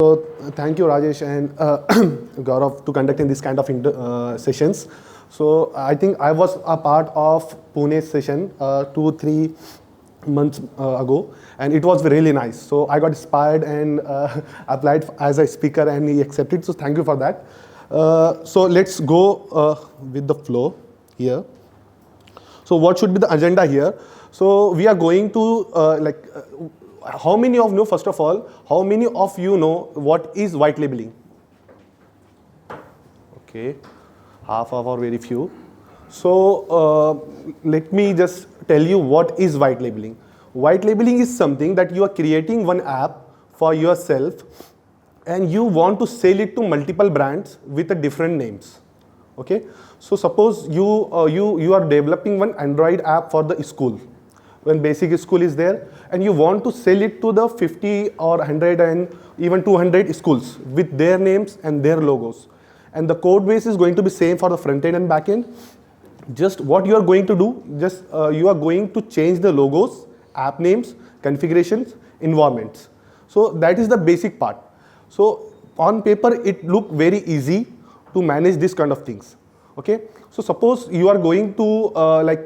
So thank you, Rajesh and Gaurav, to conducting this kind of sessions. So I think I was a part of Pune's session 2-3 months ago, and it was really nice. So I got inspired and applied as a speaker, and he accepted. So thank you for that. So let's go with the flow here. So what should be the agenda here? So we are going to how many of you, first of all, how many of you know what is white labeling? Okay, half of or very few. So let me just tell you what is white labeling. White labeling is something that you are creating one app for yourself and you want to sell it to multiple brands with different names. Okay, so suppose you are developing one Android app for the school. When basic school is there, and you want to sell it to the 50 or 100 and even 200 schools with their names and their logos. And the code base is going to be same for the front end and back end. Just what you are going to do, just you are going to change the logos, app names, configurations, environments. So that is the basic part. So on paper, it look very easy to manage this kind of things. Okay, so suppose you are going to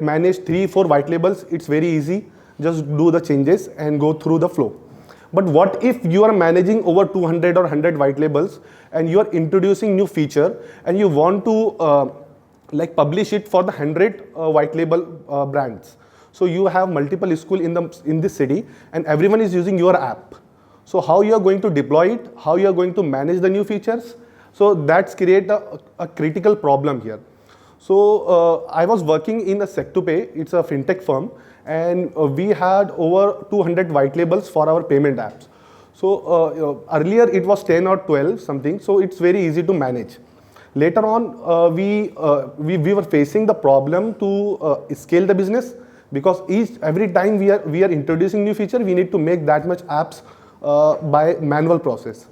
manage 3-4 white labels. It's very easy. Just do the changes and go through the flow. But what if you are managing over 200 or 100 white labels and you are introducing new feature and you want to publish it for the 100 white label brands? So you have multiple school in this city and everyone is using your app. So how you are going to deploy it? How you are going to manage the new features? So that's create a critical problem here. So I was working in a Sec2Pay, it's a fintech firm, and we had over 200 white labels for our payment apps. So earlier it was 10 or 12 something, so it's very easy to manage. Later on, we were facing the problem to scale the business, because every time we are introducing new feature, we need to make that much apps by manual process.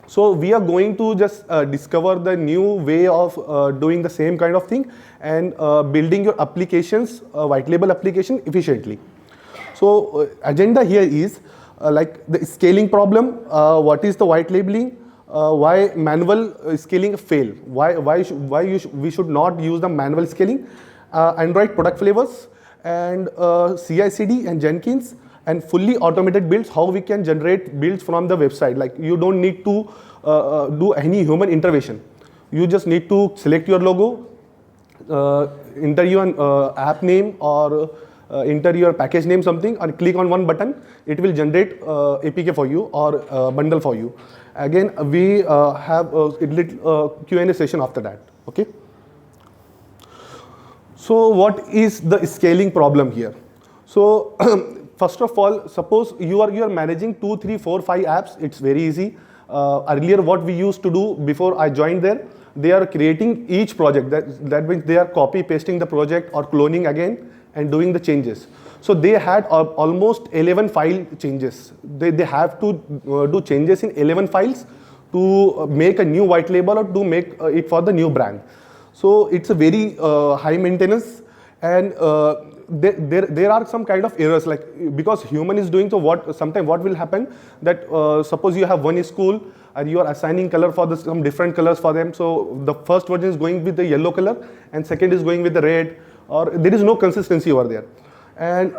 So we are going to just discover the new way of doing the same kind of thing and building your applications, white label application efficiently. So agenda here is like the scaling problem. What is the white labeling? Why manual scaling fail? We should not use the manual scaling? Android product flavors and CI/CD and Jenkins. And fully automated builds, how we can generate builds from the website. Like you don't need to do any human intervention. You just need to select your logo, enter your app name or enter your package name something and click on one button. It will generate APK for you or bundle for you. Again, we have a little Q&A session after that. Okay. So what is the scaling problem here? So first of all, suppose you are managing 2, 3, 4, 5 apps. It's very easy. Earlier, what we used to do before I joined there, they are creating each project. That means they are copy pasting the project or cloning again and doing the changes. So they had almost 11 file changes. They have to do changes in 11 files to make a new white label or to make it for the new brand. So it's a very high maintenance, and there are some kind of errors, like because human is doing. So sometimes what will happen that suppose you have one school and you are assigning color for some different colors for them. So the first version is going with the yellow color and second is going with the red, or there is no consistency over there, and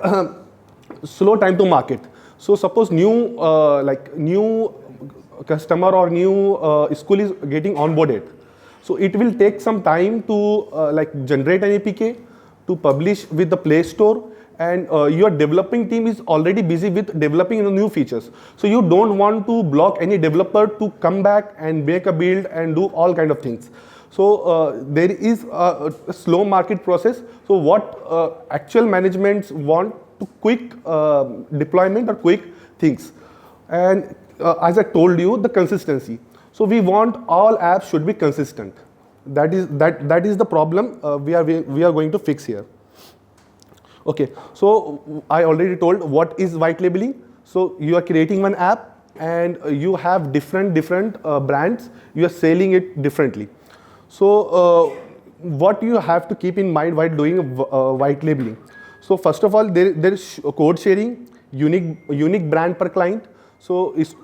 slow time to market. So suppose new customer or new school is getting onboarded. So it will take some time to generate an APK, to publish with the Play Store, and your developing team is already busy with developing the new features. So you don't want to block any developer to come back and make a build and do all kind of things. So there is a slow market process. So what actual managements want to quick deployment or quick things. And as I told you, the consistency. So we want all apps should be consistent. That is the problem we are going to fix here. Okay, so I already told what is white labeling. So you are creating one app and you have different brands. You are selling it differently. So what you have to keep in mind while doing white labeling. So first of all, there is code sharing, unique brand per client. So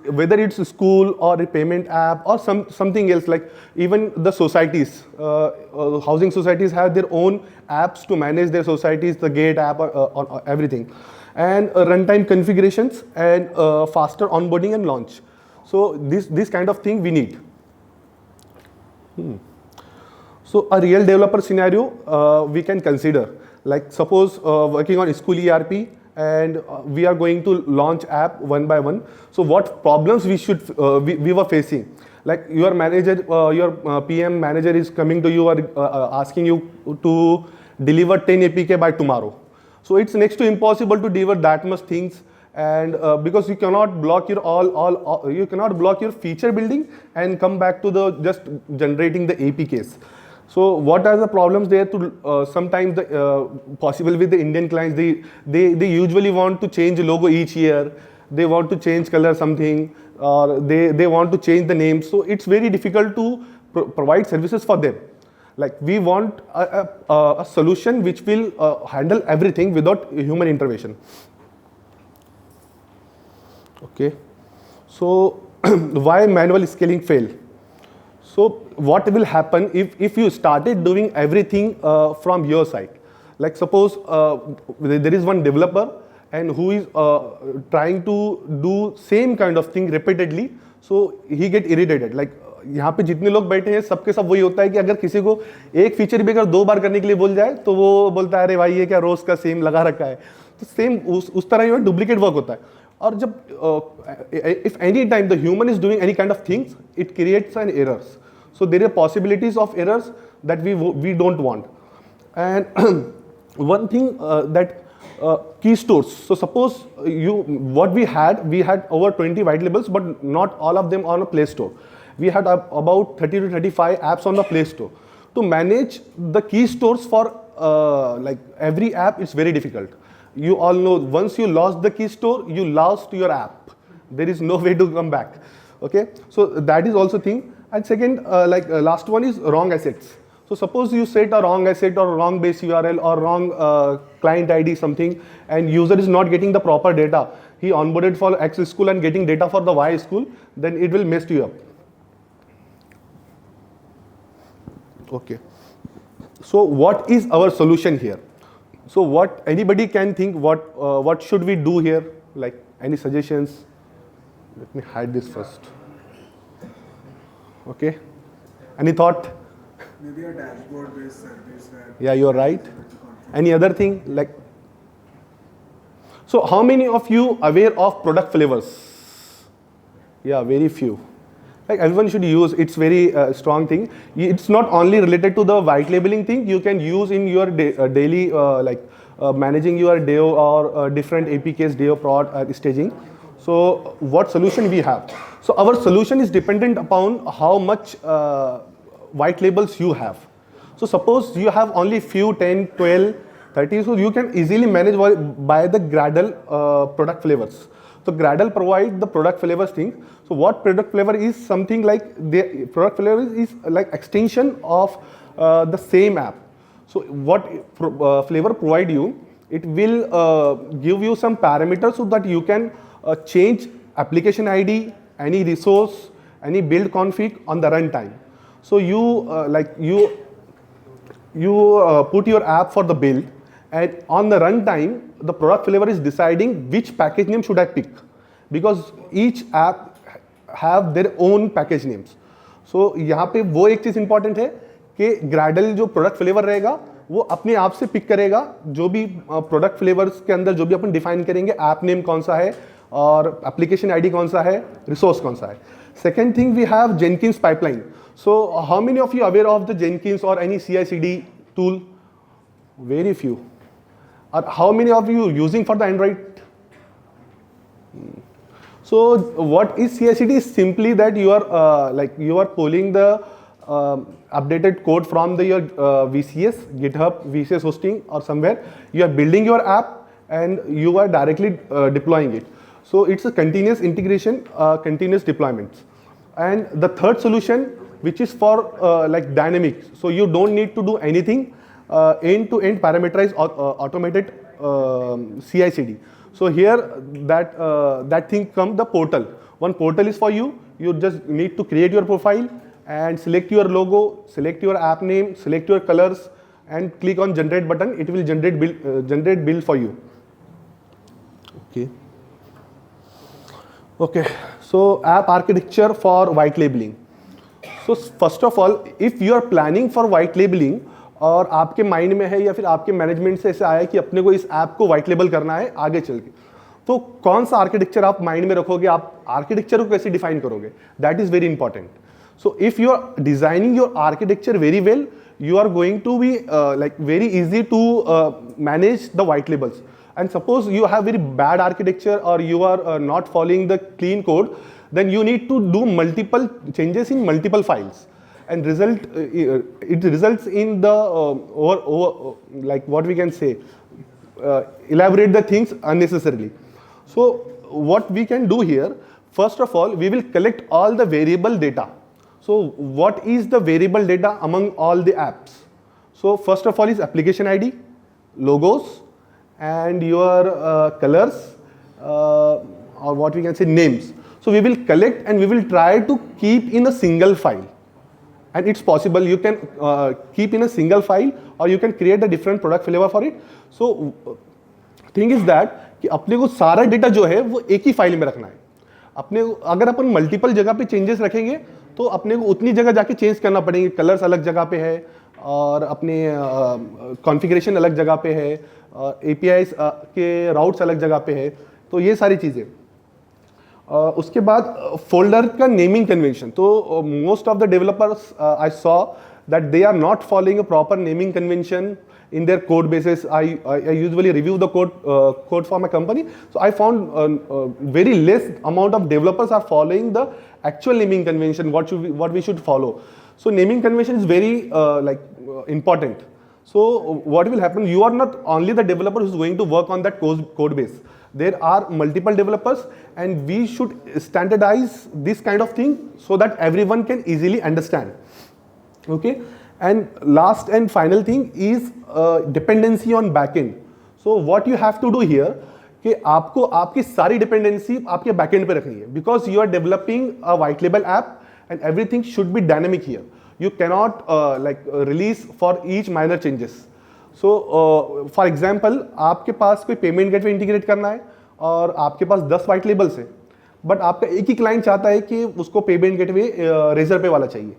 whether it's a school or a payment app or something else, like even the societies, housing societies have their own apps to manage their societies, the gate app or everything, and runtime configurations and faster onboarding and launch. So this kind of thing we need. So a real developer scenario we can consider, like suppose working on school ERP, and we are going to launch app one by one. So what problems we were facing? Like your manager, your PM manager is coming to you or asking you to deliver 10 APK by tomorrow. So it's next to impossible to deliver that much things, and because you cannot block your you cannot block your feature building and come back to the just generating the APKs. So what are the problems there? To sometimes possible with the Indian clients, they usually want to change logo each year. They want to change color something, or they want to change the name. So it's very difficult to provide services for them. Like we want a solution which will handle everything without human intervention. Okay. So why manual scaling fail? So what will happen if you started doing everything from your side? Like suppose there is one developer and who is trying to do same kind of thing repeatedly, so he get irritated. Like यहाँ पे जितने लोग बैठे हैं सबके सब वही होता है कि अगर किसी को एक फीचर भी अगर 2 बार करने के लिए बोल जाए तो वो बोलता है अरे भाई ये क्या रोज का सेम लगा रखा है. तो सेम उस तरह ही डुप्लीकेट वर्क होता है. और जब if any time the human is doing any kind of things, it creates an errors. So there are possibilities of errors that we don't want. And one thing that key stores. So suppose what we had over 20 white labels, but not all of them on a Play Store. We had about 30 to 35 apps on the Play Store. To manage the key stores for like every app, it's very difficult. You all know once you lost the key store, you lost your app. There is no way to come back. Okay, so that is also thing. And second, last one is wrong assets. So suppose you set a wrong asset or wrong base URL or wrong client ID something, and user is not getting the proper data. He onboarded for X school and getting data for the Y school, then it will mess you up. Okay. So what is our solution here? So what anybody can think, what should we do here? Like any suggestions? Let me hide this first. Okay. Any thought? Maybe a dashboard-based service. Yeah, you're right. Any other thing like? So how many of you aware of product flavors? Yeah, very few. Like everyone should use. It's very strong thing. It's not only related to the white labeling thing. You can use in your daily managing your DAO or different APKs, DAO prod staging. So what solution we have? So our solution is dependent upon how much white labels you have. So suppose you have only few 10, 12, 30, so you can easily manage by the Gradle product flavors. So Gradle provide the product flavors thing. So what product flavor is? Something like the product flavor is like extension of the same app. So what flavor provide you? It will give you some parameters so that you can change application ID, any resource, any build config on the runtime. So you put your app for the build, and on the runtime, the product flavor is deciding which package name should I pick, because each app have their own package names. So यहाँ पे वो एक चीज़ important है कि Gradle जो product flavor रहेगा वो अपने आप से पिक करेगा जो भी प्रोडक्ट फ्लेवर्स के अंदर जो भी अपन डिफाइन करेंगे, ऐप नेम कौन सा है और एप्लीकेशन आईडी कौन सा है, रिसोर्स कौन सा है. Second thing we have Jenkins pipeline. So how many of you aware of the Jenkins और any CI/CD tool? Very few. और how many of you using for the Android? So what is CI/CD is simply that you are pulling the updated code from your VCS, GitHub, VCS hosting or somewhere. You are building your app and you are directly deploying it. So it's a continuous integration, continuous deployments. And the third solution, which is for like dynamic. So you don't need to do anything, end-to-end parameterized automated CI/CD. So here that thing come the portal. One portal is for you. You just need to create your profile and select your logo, select your app name, select your colors, and click on generate button. It will generate build for you. Okay. Okay. So app architecture for white labeling. So first of all, if you are planning for white labeling और आपके mind में है या फिर आपके management से ऐसे आया कि अपने को इस ऐप को व्हाइट लेबल करना है आगे चल के, तो कौन सा आर्किटेक्चर आप माइंड में रखोगे, आप आर्किटेक्चर को कैसे डिफाइन करोगे, that is very important. So if you are designing your architecture very well, you are going to be like very easy to manage the white labels. And suppose you have very bad architecture or you are not following the clean code, then you need to do multiple changes in multiple files, and it results in the like what we can say, elaborate the things unnecessarily. So what we can do here, first of all, we will collect all the variable data. So what is the variable data among all the apps? So first of all is application ID, logos, and your colors, or what we can say names. So we will collect and we will try to keep in a single file. And it's possible you can keep in a single file, or you can create a different product flavor for it. So thing is that कि अपने को सारा data जो है वो एक ही file में रखना है. अपने अगर अपन मल्टीपल जगह पे चेंजेस रखेंगे तो अपने को उतनी जगह जाके चेंज करना पड़ेंगे. कलर्स अलग जगह पे है और अपने कॉन्फ़िगरेशन अलग जगह पे है, APIs के राउट्स अलग जगह पे है. तो ये सारी चीज़ें. उसके बाद फोल्डर का नेमिंग कन्वेंशन. तो most of the developers I saw that they are not following a proper naming convention in their code bases. I usually review the code for my company. So I found very less amount of developers are following the actual naming convention, what we should follow. So naming convention is very important. So what will happen, you are not only the developer who is going to work on that code base. There are multiple developers, and we should standardize this kind of thing so that everyone can easily understand. Okay. And last and final thing is dependency on backend. So what you have to do here कि आपको आपकी सारी dependency आपके backend पे रखनी है, because you are developing a white label app and everything should be dynamic here. You cannot release for each minor changes. So for example, आपके पास कोई payment gateway integrate करना है और आपके पास 10 white labels है, but आपका एक ही client चाहता है कि उसको payment gateway razor पे वाला चाहिए.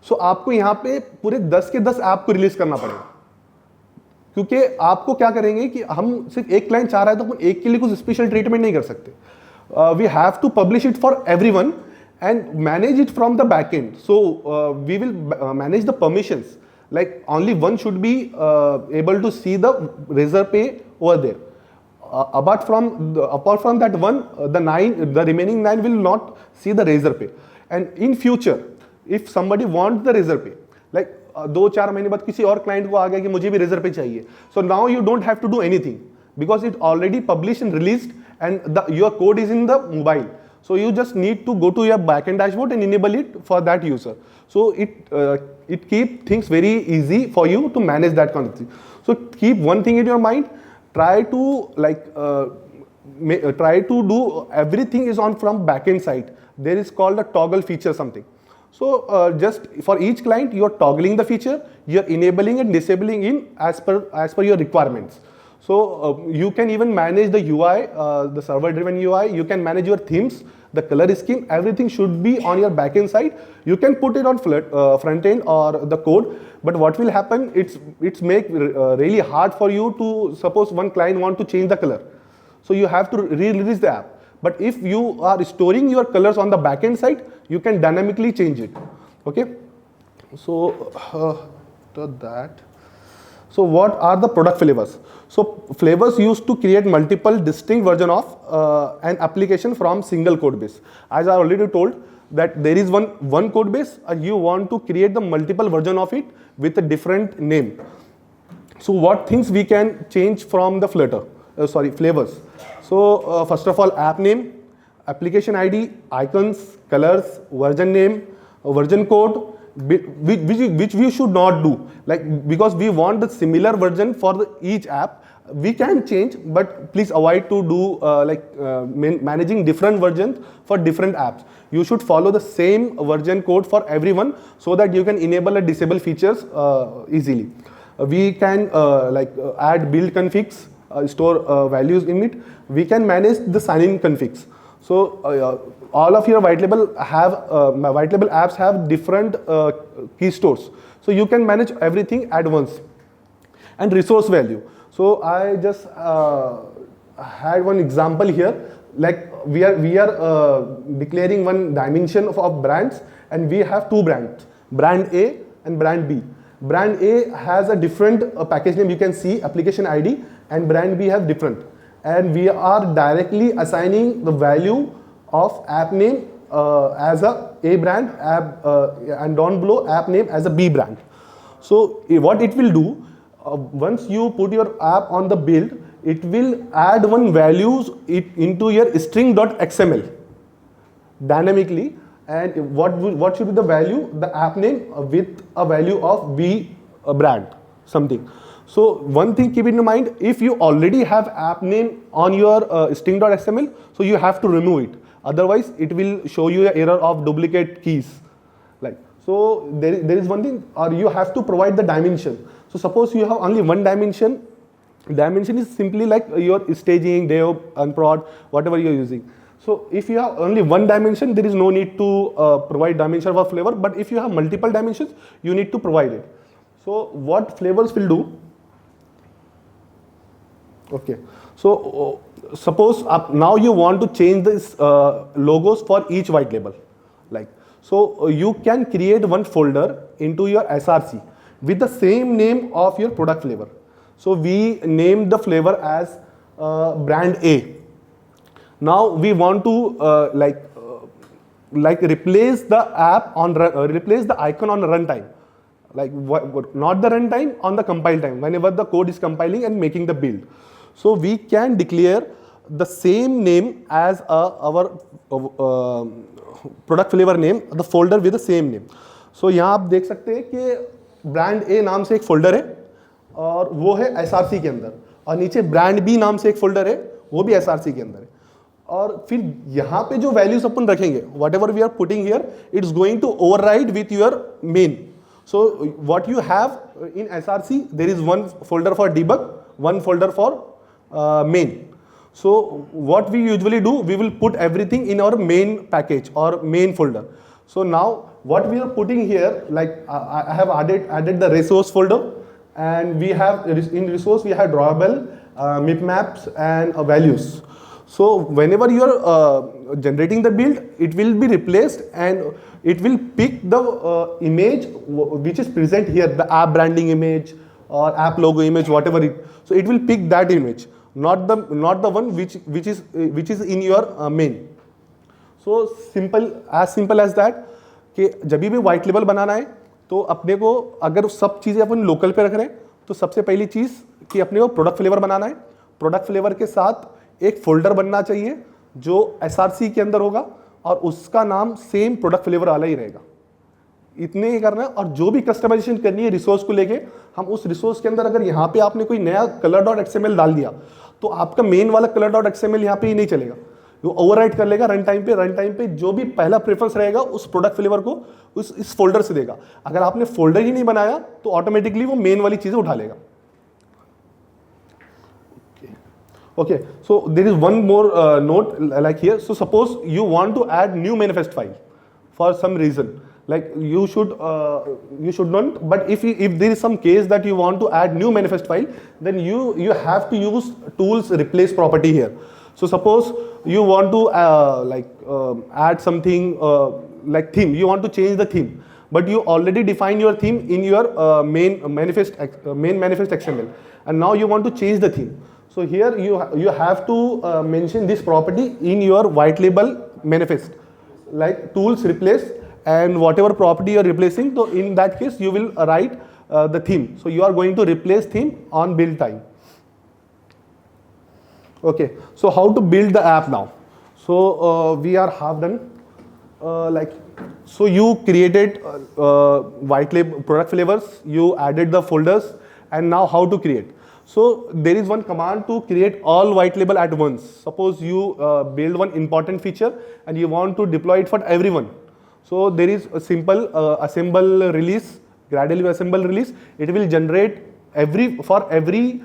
सो आपको यहाँ पे पूरे 10 के 10 ऐप को रिलीज करना पड़ेगा, क्योंकि आपको क्या करेंगे कि हम सिर्फ एक क्लाइंट चाह रहा है तो हम एक के लिए कुछ स्पेशल ट्रीटमेंट नहीं कर सकते. We have to publish it for everyone and manage it from the backend. So we will manage the permissions. Like only one should be able to see the razor pay over there. Apart from that one, the remaining 9 will not see the razor pay. And in future, if somebody wants the razor pay, like 2-4 महीने बाद किसी और client को आ गया कि मुझे भी razor pay चाहिए. So now you don't have to do anything because it already published and released, and your code is in the mobile. So you just need to go to your backend dashboard and enable it for that user. So it keeps things very easy for you to manage that kind of thing. So keep one thing in your mind. Try to do everything is on from backend side. There is called a toggle feature something. So just for each client, you are toggling the feature, you are enabling and disabling in as per your requirements. So you can even manage the UI, the server-driven UI. You can manage your themes, the color scheme. Everything should be on your backend side. You can put it on front end or the code. But what will happen? It's make really hard for you to suppose one client want to change the color. So you have to re-release the app. But if you are storing your colors on the backend side, you can dynamically change it. Okay. So So what are the product flavors? So flavors used to create multiple distinct version of an application from single code base. As I already told that there is one code base, and you want to create the multiple version of it with a different name. So what things we can change from the flavors? So first of all, app name, application ID, icons, colors, version name, version code, which we should not do, like because we want the similar version for each app. We can change, but please avoid to do managing different versions for different apps. You should follow the same version code for everyone so that you can enable and disable features easily. We can add build configs, store values in it. We can manage the sign-in configs. So all of your white label apps have different key stores. So you can manage everything at once. And resource value. So I just had one example here. Like we are declaring one dimension of brands, and we have two brands, brand A and brand B. Brand A has a different package name, you can see application ID, and brand B have different. And we are directly assigning the value of app name as a brand, and down below app name as a B brand. So what it will do, once you put your app on the build, it will add one values into your string.xml dynamically, and what should be the value? The app name with a value of B brand something. So one thing keep in mind, if you already have app name on your string.xml, so you have to remove it. Otherwise, it will show you an error of duplicate keys. So there is one thing, or you have to provide the dimension. So suppose you have only one dimension. Dimension is simply like your staging, dev, and prod, whatever you are using. So if you have only one dimension, there is no need to provide dimension for flavor. But if you have multiple dimensions, you need to provide it. So what flavors will do? Okay. So suppose now you want to change this logos for each white label. So you can create one folder into your SRC with the same name of your product flavor. So we named the flavor as brand A. Now we want to replace the app on replace the icon on the runtime, not the runtime, on the compile time, whenever the code is compiling and making the build. So we can declare the same name as our product flavor name, the folder with the same name. So यहाँ आप देख सकते हैं कि brand A नाम से एक folder है और वो है SRC के अंदर, और नीचे brand B नाम से एक folder है, वो भी SRC के अंदर है. और फिर यहाँ पे जो values अपन रखेंगे, whatever we are putting here, it's going to override with your main. So what you have in SRC, there is one folder for debug, one folder for main. So what we usually do, we will put everything in our main package or main folder. So now what we are putting here, I have added the resource folder, and we have in resource we have drawable, mipmaps, and values. So whenever you are generating the build, it will be replaced and it will pick the image which is present here, the app branding image or app logo image, whatever it. So it will pick that image, not the one which is in your main. So simple as that कि जब भी white label बनाना है तो अपने को अगर सब चीज़ें अपन लोकल पे रख रहे हैं तो सबसे पहली चीज़ कि अपने को प्रोडक्ट फ्लेवर बनाना है. प्रोडक्ट फ्लेवर के साथ एक फोल्डर बनना चाहिए जो SRC के अंदर होगा और उसका नाम सेम प्रोडक्ट फ्लेवर वाला ही रहेगा. इतने ही करना है. और जो भी कस्टमाइजेशन करनी है रिसोर्स को लेके, हम उस रिसोर्स के अंदर अगर यहाँ पे आपने कोई नया color.xml डाल दिया तो आपका मेन वाला color.xml यहाँ पे ही नहीं चलेगा, वो ओवरराइट कर लेगा रन टाइम पे जो भी पहला प्रेफरेंस रहेगा उस प्रोडक्ट फ्लेवर को इस फोल्डर से देगा. अगर आपने फोल्डर ही नहीं बनाया तो ऑटोमेटिकली वो मेन वाली चीजें उठा लेगा. Okay, so there is one more note like here. So suppose you want to add new manifest file for some reason, like you should not. But if there is some case that you want to add new manifest file, then you have to use tools replace property here. So suppose you want to add something like theme. You want to change the theme, but you already define your theme in your main manifest XML, and now you want to change the theme. So here you have to mention this property in your white label manifest, like tools replace and whatever property you are replacing. So in that case you will write the theme. So you are going to replace theme on build time. Okay, so how to build the app now? So we are half done. So you created white label product flavors, you added the folders, and now how to create? So there is one command to create all white label at once. Suppose you build one important feature and you want to deploy it for everyone. So there is a simple assemble release, Gradle assemble release. It will generate for every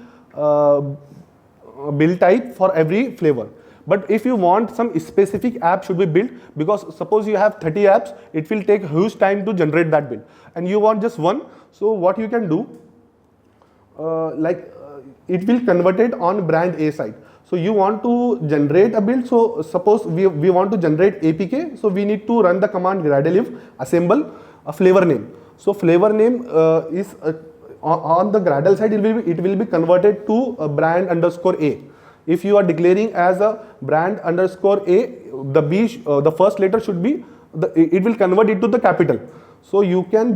build type for every flavor. But if you want some specific app should be built, because suppose you have 30 apps, it will take huge time to generate that build, and you want just one. So what you can do, it will convert it on brand A side. So you want to generate a build. So suppose we want to generate APK. So we need to run the command Gradle if assemble a flavor name. So flavor name is on the Gradle side. It will be converted to brand underscore A. If you are declaring as a brand underscore A, the first letter should be it will convert it to the capital. So you can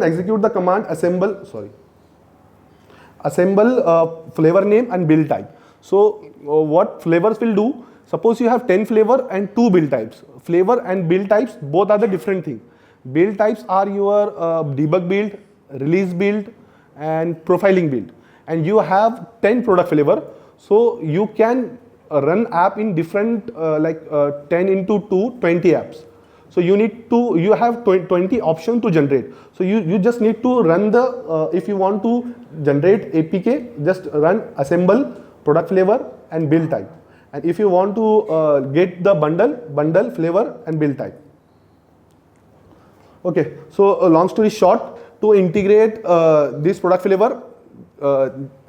execute the command assemble flavor name and build type. So what flavors will do? Suppose you have 10 flavor and 2 build types. Flavor and build types both are the different thing. Build types are your debug build, release build, and profiling build. And you have 10 product flavor. So you can run app in different 10 into 2, 20 apps. So you have 20 options to generate. So you just need to run if you want to generate APK, just run assemble, product flavor and build type. And if you want to get the bundle, flavor and build type. Okay, so long story short, to integrate this product flavor,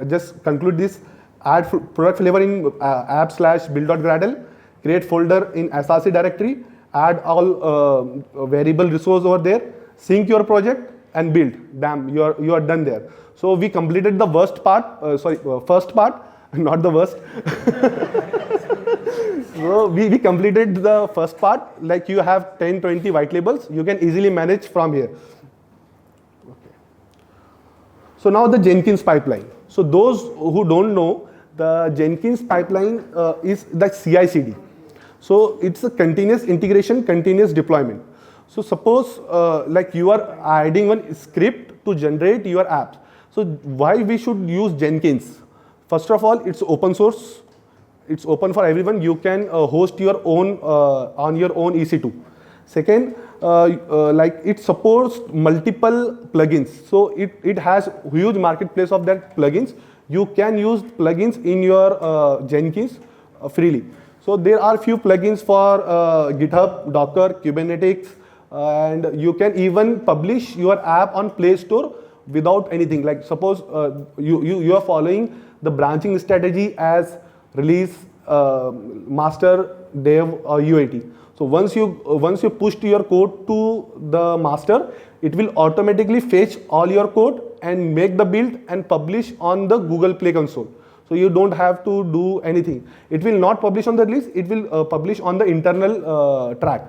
just conclude this. Add product flavor in app/build.gradle, create folder in SRC directory, add all variable resource over there, sync your project and build. Damn, you are done there. So we completed the first part, not the worst. So we completed the first part. Like you have 10, 20 white labels, you can easily manage from here. Okay. So now the Jenkins pipeline. So those who don't know, the Jenkins pipeline is the CI/CD. So it's a continuous integration, continuous deployment. So suppose like you are adding one script to generate your apps. So why we should use Jenkins? First of all, it's open source. It's open for everyone. You can host your own on your own EC2. Second, like it supports multiple plugins. So it has huge marketplace of that plugins. You can use plugins in your Jenkins freely. So there are few plugins for GitHub, Docker, Kubernetes, and you can even publish your app on Play Store without anything. Like suppose you are following the branching strategy as release, master, dev, or UAT. So once you pushed your code to the master, it will automatically fetch all your code and make the build and publish on the Google Play Console. So you don't have to do anything. It will not publish on the release, it will publish on the internal track.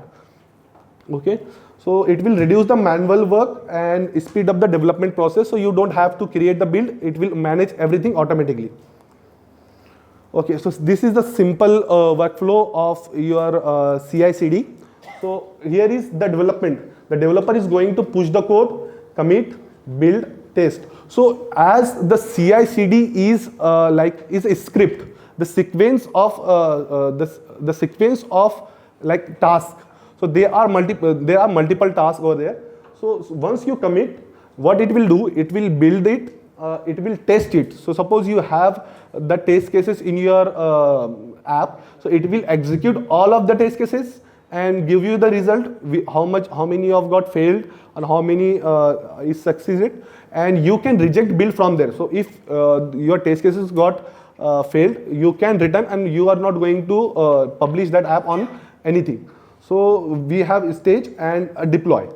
Okay, so it will reduce the manual work and speed up the development process, so you don't have to create the build, it will manage everything automatically. Okay, so this is the simple workflow of your CI/CD. So here is the development. The developer is going to push the code, commit, build, test. So as the CI/CD is is a script, the sequence of like task. So there are multiple tasks over there. So once you commit, what it will do? It will build it. It will test it. So suppose you have the test cases in your app. So it will execute all of the test cases and give you the result. How many have got failed and how many is succeeded. And you can reject build from there. So if your test cases got failed, you can return and you are not going to publish that app on anything. So we have stage and deploy.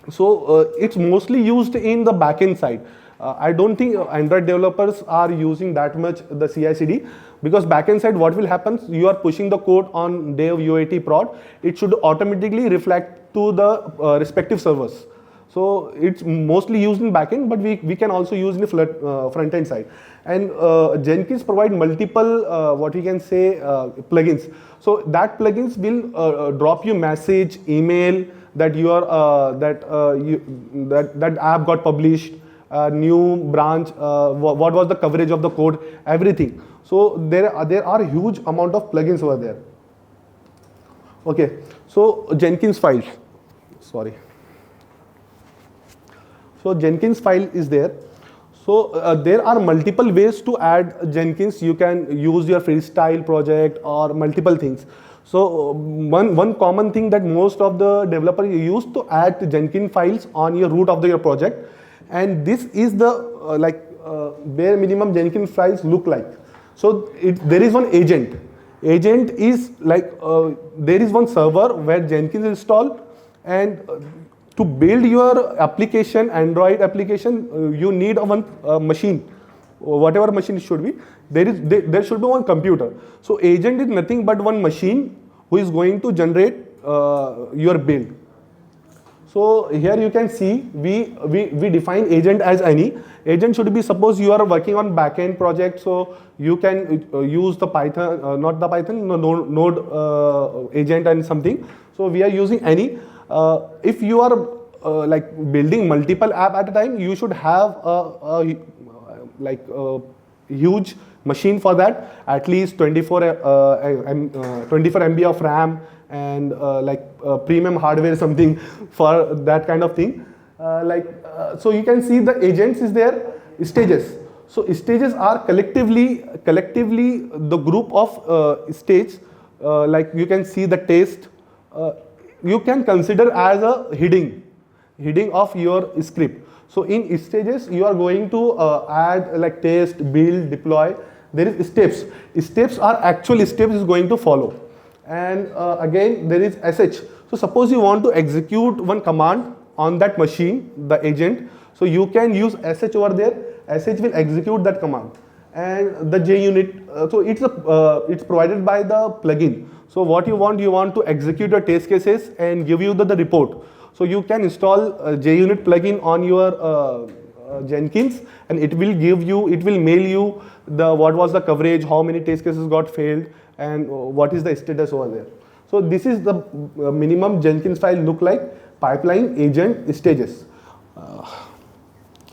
So it's mostly used in the backend side. I don't think Android developers are using that much the CI/CD, because backend side what will happen, you are pushing the code on dev, UAT, prod, it should automatically reflect to the respective servers. So it's mostly used in backend, but we can also use in the front end side. And Jenkins provide multiple what we can say plugins. So that plugins will drop you message, email that that app got published, new branch, what was the coverage of the code, everything. So there are huge amount of plugins over there. Okay, so Jenkins files, sorry. So Jenkins file is there. So there are multiple ways to add Jenkins. You can use your freestyle project or multiple things. So one common thing that most of the developers use to add Jenkins files on your root of your project, and this is the bare minimum Jenkins files look like. So there is one agent. Agent is like there is one server where Jenkins is installed, and to build your application, Android application, you need one machine, whatever machine it should be. There should be one computer. So agent is nothing but one machine who is going to generate your build. So here you can see we define agent as any. Agent should be, suppose you are working on backend project, so you can use the Python, not the Python, Node agent and something. So we are using any. If you are like building multiple app at a time, you should have a huge machine for that, at least 24 MB of RAM and premium hardware something for that kind of thing. So you can see the agents is there, stages. So stages are collectively the group of stage. Like you can see the test. You can consider as a heading of your script. So in stages you are going to add like test, build, deploy. There is steps. Steps are actual steps is going to follow. And again there is sh. So suppose you want to execute one command on that machine, the agent. So you can use sh over there. Sh will execute that command. And the JUnit. So it's provided by the plugin. So what you want to execute your test cases and give you the report. So you can install a JUnit plugin on your Jenkins, and it will mail you what was the coverage, how many test cases got failed, and what is the status over there. So this is the minimum Jenkins file look like: pipeline, agent, stages.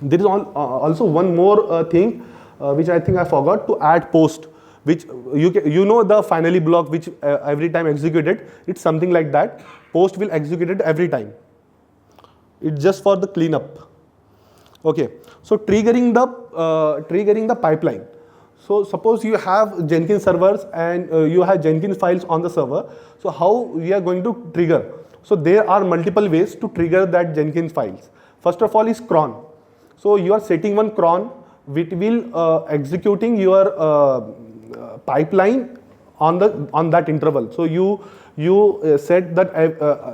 There is also one more thing which I think I forgot to add: post, which you know the finally block which every time executed, it's something like that. Post will execute it every time. It's just for the cleanup. Okay, so triggering the pipeline. So suppose you have Jenkins servers and you have Jenkins files on the server. So how we are going to trigger? So there are multiple ways to trigger that Jenkins files. First of all is cron. So you are setting one cron which will executing your pipeline on that interval. So you said that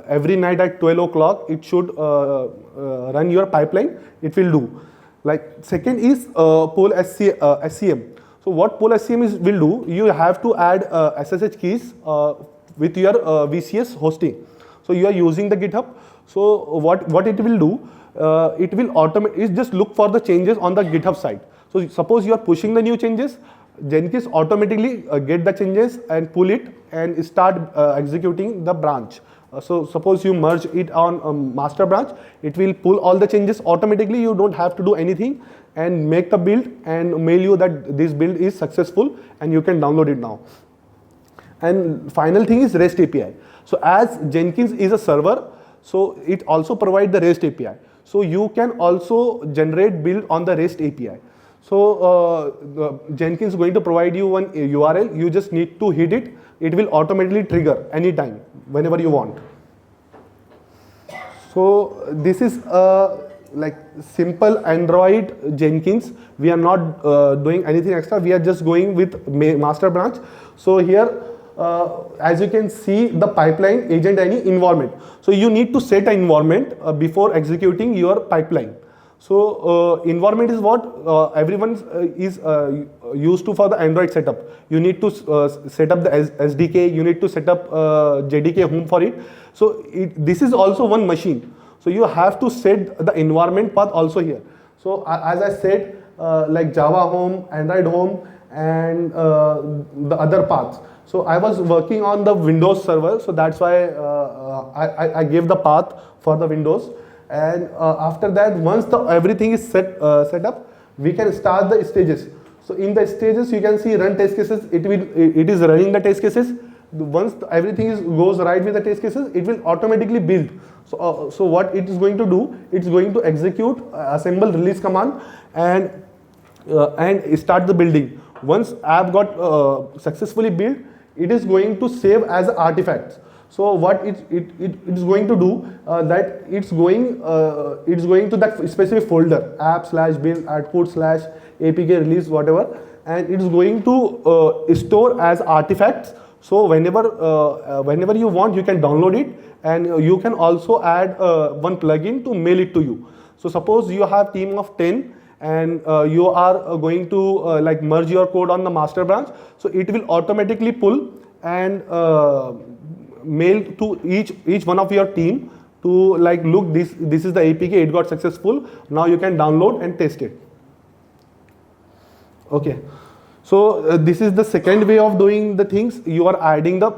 every night at 12 o'clock it should run your pipeline. It will do. Like second is poll SCM. So what poll SCM will do, you have to add SSH keys with your VCS hosting. So you are using the GitHub. So what it will do, it will automate. Just look for the changes on the GitHub side. So suppose you are pushing the new changes, Jenkins automatically get the changes and pull it and start executing the branch. So suppose you merge it on master branch, it will pull all the changes automatically. You don't have to do anything and make the build and mail you that this build is successful and you can download it now. And final thing is REST API. So as Jenkins is a server, so it also provides the REST API. So you can also generate build on the REST API. So Jenkins is going to provide you one URL. You just need to hit it. It will automatically trigger anytime, whenever you want. So this is like simple Android Jenkins. We are not doing anything extra. We are just going with master branch. So here, as you can see, the pipeline agent any environment. So you need to set an environment before executing your pipeline. So environment is what everyone is used to for the Android setup. You need to set up the SDK. You need to set up JDK home for it. So this is also one machine. So you have to set the environment path also here. So as I said, like Java home, Android home, and the other paths. So I was working on the Windows server, so that's why I gave the path for the Windows. And after that, once everything is set up, we can start the stages. So in the stages, you can see run test cases. It is running the test cases. Once everything goes right with the test cases, it will automatically build. So what it is going to do, it's going to execute assemble release command and start the building. Once app got successfully built, it is going to save as artifacts. So what it is going to do, that it's going to that specific folder, app/build output/apk release, whatever, and it's going to store as artifacts. So whenever you want, you can download it, and you can also add one plugin to mail it to you. So suppose you have team of 10 and you are going to like merge your code on the master branch, so it will automatically pull and mail to each one of your team to like, look, this is the APK, it got successful, now you can download and test it. Okay, so this is the second way of doing the things. You are adding the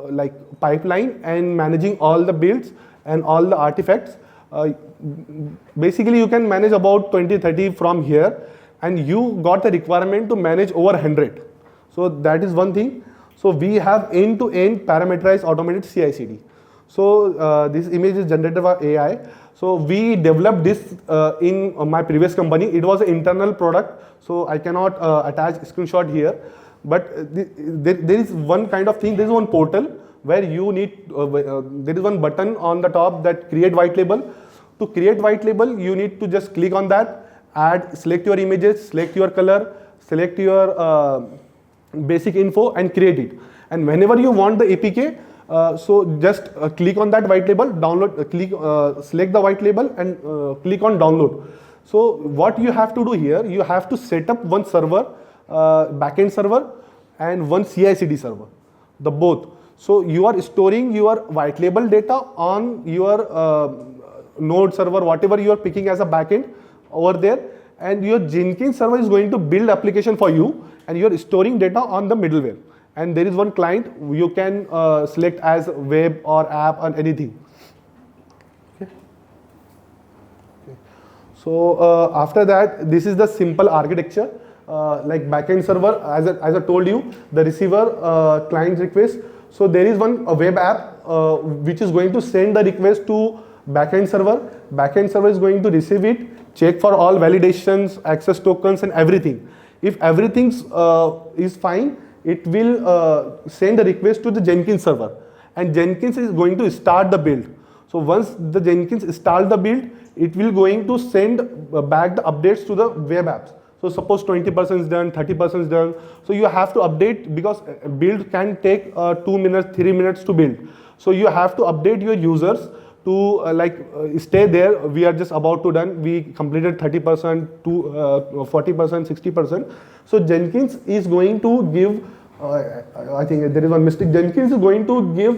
like pipeline and managing all the builds and all the artifacts. Basically you can manage about 20-30 from here, and you got the requirement to manage over 100. So that is one thing. So we have end-to-end parameterized automated CI/CD. So this image is generated by AI. So we developed this in my previous company. It was an internal product, so I cannot attach screenshot here. But there is one kind of thing. There is one portal where you need. There is one button on the top that create white label. To create white label, you need to just click on that, select your images, select your color, select your basic info, and create it. And whenever you want the APK, so just click on that white label, download, select the white label, and click on download. So what you have to do here, you have to set up one server, backend server, and one CI/CD server, the both. So you are storing your white label data on your node server, whatever you are picking as a backend over there, and your Jenkins server is going to build application for you, and you are storing data on the middleware. And there is one client you can select as web or app or anything. Okay. So after that, this is the simple architecture. Like backend server, as I told you, the receiver client request. So there is one web app which is going to send the request to backend server. Backend server is going to receive it, check for all validations, access tokens, and everything. If everything is fine, it will send the request to the Jenkins server, and Jenkins is going to start the build. So once the Jenkins start the build, it will going to send back the updates to the web apps. So suppose 20% is done, 30% is done. So you have to update, because build can take 2 minutes, 3 minutes to build. So you have to update your users to stay there. We are just about to done. We completed 30% to 40%, 60%. So Jenkins is going to give, I think there is one mistake. Jenkins is going to give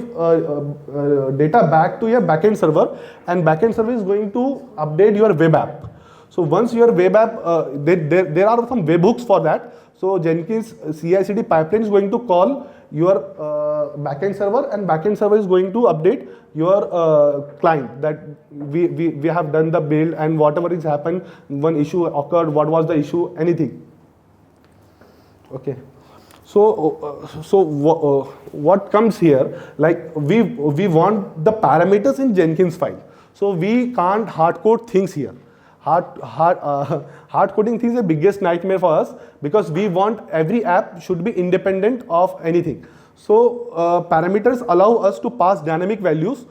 data back to your backend server, and backend server is going to update your web app. So once your web app, there are some webhooks for that. So Jenkins CI/CD pipeline is going to call your backend server, and backend server is going to update your client that we have done the build, and whatever is happened, one issue occurred, what was the issue, anything. Okay. So what comes here, like we want the parameters in Jenkins file. So we can't hard code things here. Hard coding things is the biggest nightmare for us, because we want every app should be independent of anything. So parameters allow us to pass dynamic values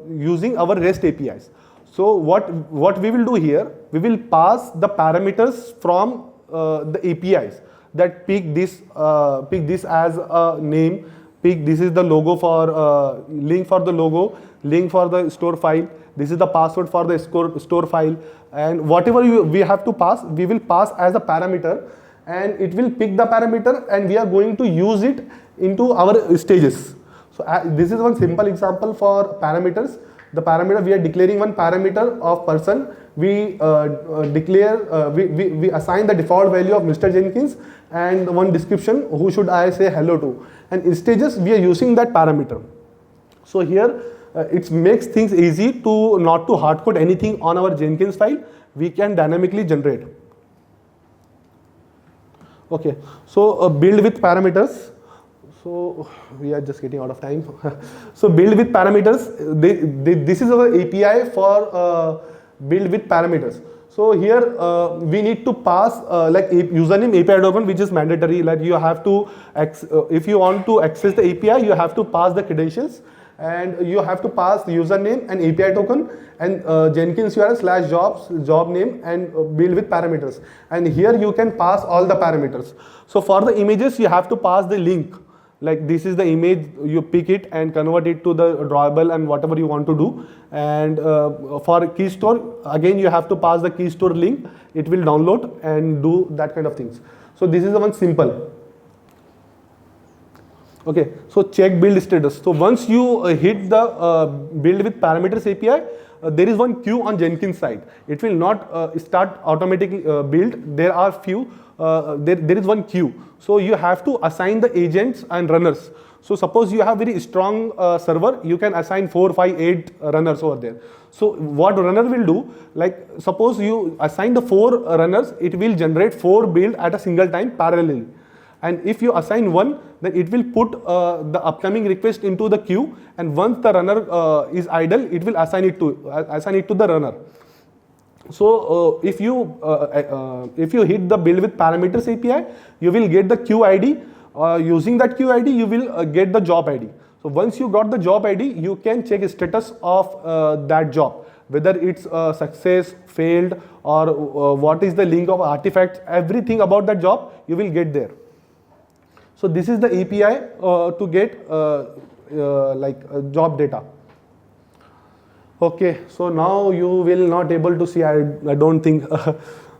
using our REST APIs. So what we will do here, we will pass the parameters from the APIs that pick this as a name, pick this is the logo for link for the logo, link for the store file, this is the password for the store file, and whatever we have to pass, we will pass as a parameter, and it will pick the parameter, and we are going to use it into our stages. So this is one simple example for parameters. The parameter, we are declaring one parameter of person. We we assign the default value of Mr. Jenkins and one description, who should I say hello to. And in stages, we are using that parameter. So here it makes things easy to not to hard code anything on our Jenkins file. We can dynamically generate. Okay, so build with parameters. So we are just getting out of time. So build with parameters. This is our API for build with parameters. So here we need to pass like username API token, which is mandatory. Like you have to, if you want to access the API, you have to pass the credentials, and you have to pass the username and API token and Jenkins URL / jobs job name and build with parameters. And here you can pass all the parameters. So for the images, you have to pass the link. Like this is the image, you pick it and convert it to the drawable and whatever you want to do. And for key store, again you have to pass the key store link. It will download and do that kind of things. So this is the one simple. Okay, so check build status. So once you hit the build with parameters API, there is one queue on Jenkins side. It will not start automatically build. There are few. There is one queue. So you have to assign the agents and runners. So suppose you have very strong server, you can assign 4, 5, 8 runners over there. So what runner will do, like suppose you assign the 4 runners, it will generate 4 build at a single time parallelly. And if you assign 1, then it will put the upcoming request into the queue, and once the runner is idle, it will assign it to the runner. So if you hit the build with parameters API, you will get the queue ID. Using that queue ID, you will get the job ID. So once you got the job ID, you can check status of that job, whether it's success, failed, or what is the link of artifacts. Everything about that job you will get there. So this is the API to get job data. Okay, so now you will not able to see, I don't think.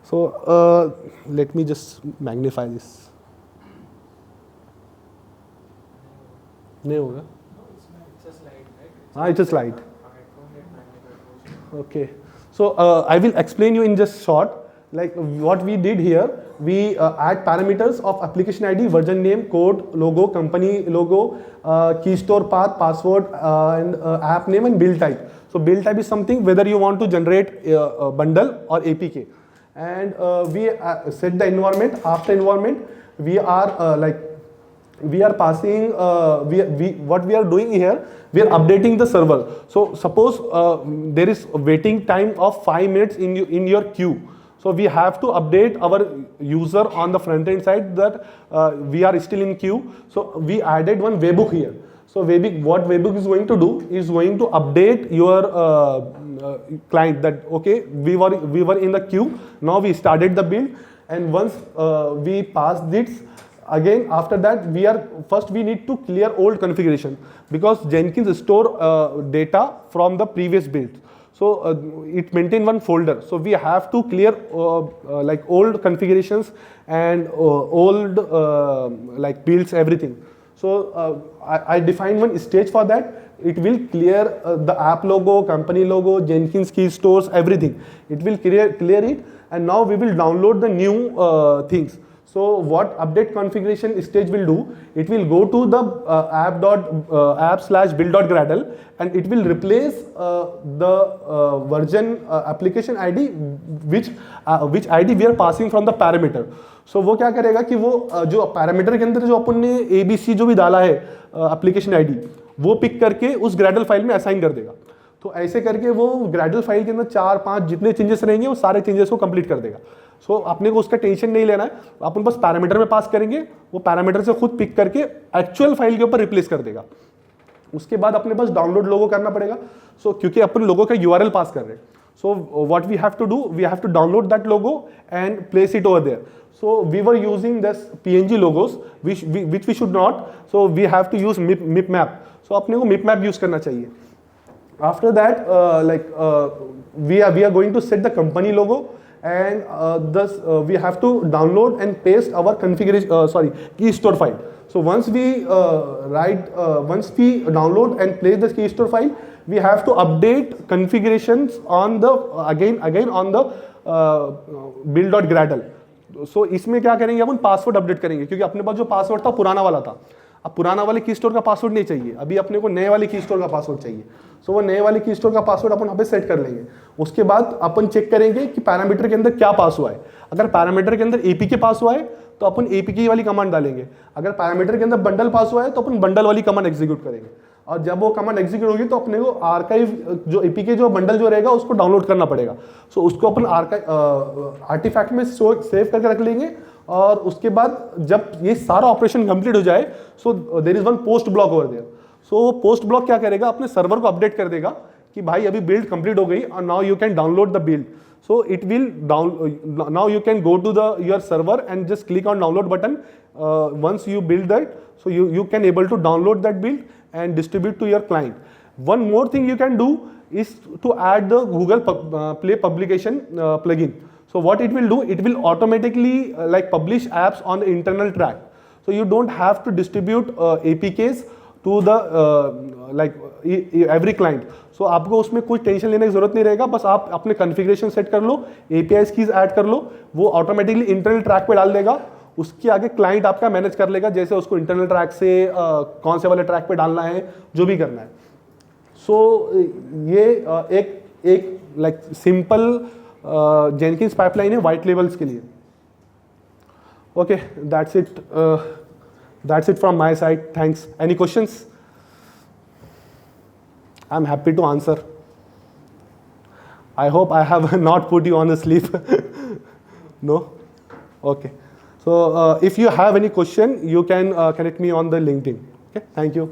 So let me just magnify this. नहीं होगा? It's a slide, right? हाँ, it's a slide. Okay, so I will explain you in just short. Like what we did here, we add parameters of application ID, version name, code, logo, company logo, key store path, password, and app name and build type. So build type is something whether you want to generate a bundle or APK. And we set the environment. After environment, we are we are passing, what we are doing here, we are updating the server. So suppose there is a waiting time of 5 minutes in your queue. So we have to update our user on the front end side that we are still in queue. So we added one webhook here. So what webhook is going to do is going to update your client that okay, we were in the queue, now we started the build, and once we pass this, again after that we need to clear old configuration, because Jenkins store data from the previous build. So it maintain one folder. So we have to clear like old configurations and old like builds, everything. So I defined one stage for that. It will clear the app logo, company logo, Jenkins key stores, everything. It will clear it, and now we will download the new things. So what update configuration stage will do, it will go to the app/build.gradle, and it will replace the version application ID which ID we are passing from the parameter. So वो क्या करेगा कि वो जो parameter के अंदर जो अपन ने ABC जो भी डाला है एप्लीकेशन आईडी, वो पिक करके उस ग्रैडल फाइल में असाइन कर देगा. तो ऐसे करके वो ग्रैडल फाइल के अंदर 4-5 जितने चेंजेस रहेंगे वो सारे चेंजेस को कंप्लीट कर देगा. सो अपने को उसका टेंशन नहीं लेना है, अपन बस पैरामीटर में पास करेंगे, वो पैरामीटर से खुद पिक करके एक्चुअल फाइल के ऊपर रिप्लेस कर देगा. उसके बाद अपने पास डाउनलोड लोगो करना पड़ेगा. सो क्योंकि अपन लोगो का URL पास कर रहे हैं, so what we have to do, we have to download that logo and place it over there. So we were using this PNG logos which we should not, so we have to use mipmap. So अपने को mipmap use करना चाहिए. After that we are going to set the company logo, and thus we have to download and paste our configuration key store file. So once we download and place the key store file, we have to update configurations on the again on the build.gradle. So इसमें क्या करेंगे, अपन password update करेंगे, क्योंकि अपने पास जो password था पुराना वाला था. अब पुराना वाले की स्टोर का पासवर्ड नहीं चाहिए, अभी अपने को नए वाले की स्टोर का पासवर्ड चाहिए। सो वो नए वाले की स्टोर का पासवर्ड अपन यहाँ पे सेट कर लेंगे। उसके बाद अपन चेक करेंगे कि पैरामीटर के अंदर क्या पास हुआ है। अगर पैरामीटर के अंदर एपीके पास हुआ है तो अपन एपीके वाली कमांड डालेंगे। अगर पैरामीटर के अंदर बंडल पास हुआ है तो अपन बंडल वाली कमांड एग्जीक्यूट करेंगे। और जब वो कमांड एग्जीक्यूट होगी तो अपने को आर्काइव जो एपीके जो बंडल जो रहेगा उसको डाउनलोड करना पड़ेगा। सो उसको अपन आर्टिफैक्ट में सेव करके रख लेंगे। और उसके बाद जब ये सारा ऑपरेशन कंप्लीट हो जाए, so there is one post block over there. So post block क्या करेगा, अपने सर्वर को अपडेट कर देगा कि भाई अभी बिल्ड कंप्लीट हो गई और now you can download the build. So it will now you can go to your server and just click on download button. Once you build that, so you can able to download that build and distribute to your client. One more thing you can do is to add the Google Play publication plugin. So what it will do, it will automatically like publish apps on the internal track. So you don't have to distribute APKs to the every client. So आपको उसमें कोई tension लेने की जरूरत नहीं रहेगा, बस आप अपने कॉन्फ़िगरेशन सेट कर लो, APIs कीज ऐड कर लो, वो ऑटोमेटिकली इंटरनल ट्रैक पे डाल देगा। उसके आगे क्लाइंट आपका मैनेज कर लेगा, जैसे उसको इंटरनल ट्रैक से कौन से वाले ट्रैक पे डालना है, जो भी करना है। सो ये एक लाइक सिंपल जेनकिंस पाइपलाइन है वाइट लेबल्स के लिए। Okay, that's it from my side. Thanks. Any questions? I'm happy to answer. I hope I have not put you on a sleep. No? Okay. So if you have any question, you can connect me on the LinkedIn. Okay. Thank you.